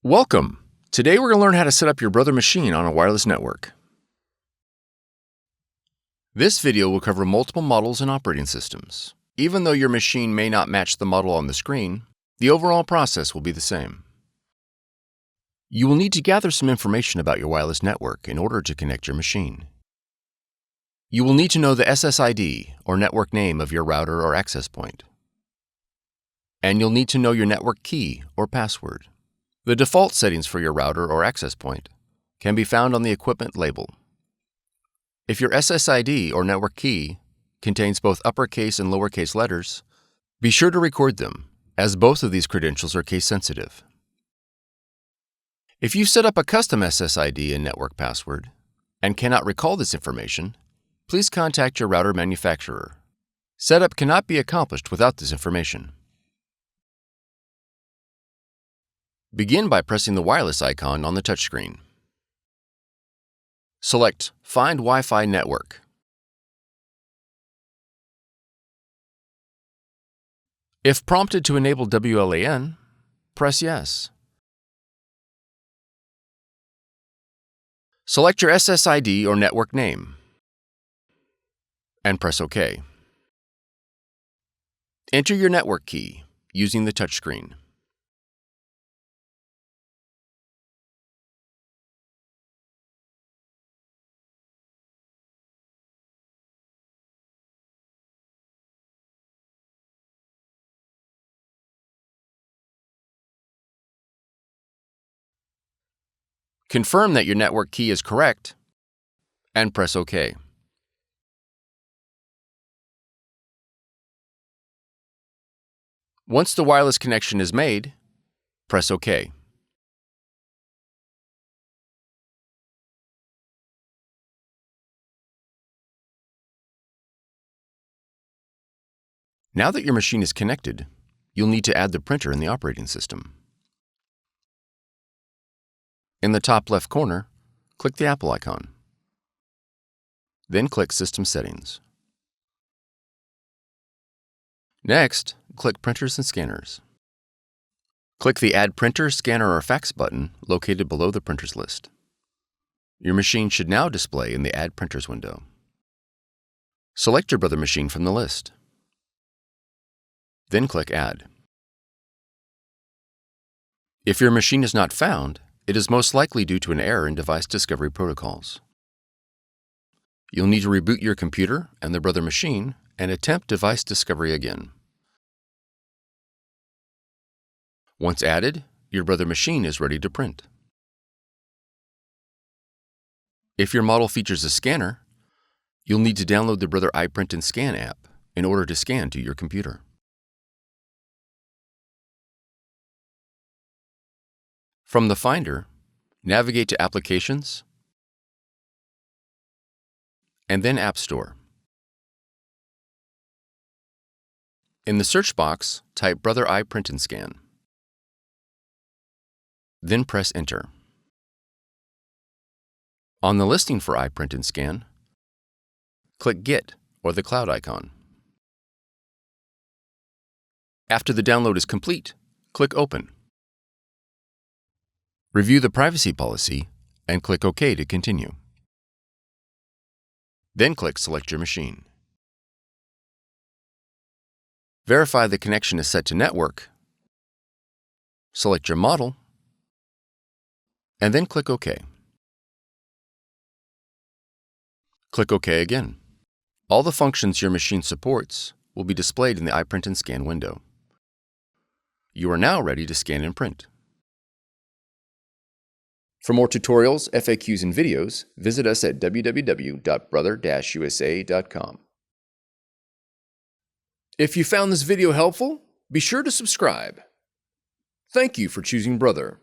Welcome! Today we're going to learn how to set up your Brother machine on a wireless network. This video will cover multiple models and operating systems. Even though your machine may not match the model on the screen, the overall process will be the same. You will need to gather some information about your wireless network in order to connect your machine. You will need to know the SSID, or network name, of your router or access point. And you'll need to know your network key or password. The default settings for your router or access point can be found on the equipment label. If your SSID or network key contains both uppercase and lowercase letters, be sure to record them, as both of these credentials are case sensitive. If you've set up a custom SSID and network password and cannot recall this information, please contact your router manufacturer. Setup cannot be accomplished without this information. Begin by pressing the wireless icon on the touchscreen. Select Find Wi-Fi Network. If prompted to enable WLAN, press Yes. Select your SSID or network name and press OK. Enter your network key using the touchscreen. Confirm that your network key is correct and press OK. Once the wireless connection is made, press OK. Now that your machine is connected, you'll need to add the printer in the operating system. In the top left corner, click the Apple icon. Then click System Settings. Next, click Printers and Scanners. Click the Add Printer, Scanner, or Fax button located below the printers list. Your machine should now display in the Add Printers window. Select your Brother machine from the list. Then click Add. If your machine is not found, it is most likely due to an error in device discovery protocols. You'll need to reboot your computer and the Brother machine and attempt device discovery again. Once added, your Brother machine is ready to print. If your model features a scanner, you'll need to download the Brother iPrint&Scan app in order to scan to your computer. From the Finder, navigate to Applications, and then App Store. In the search box, type Brother iPrint&Scan. Then press Enter. On the listing for iPrint&Scan, click Get or the cloud icon. After the download is complete, click Open. Review the privacy policy and click OK to continue. Then click Select your machine. Verify the connection is set to network. Select your model, and then click OK. Click OK again. All the functions your machine supports will be displayed in the iPrint&Scan window. You are now ready to scan and print. For more tutorials, FAQs, and videos, visit us at www.brother-usa.com. If you found this video helpful, be sure to subscribe. Thank you for choosing Brother.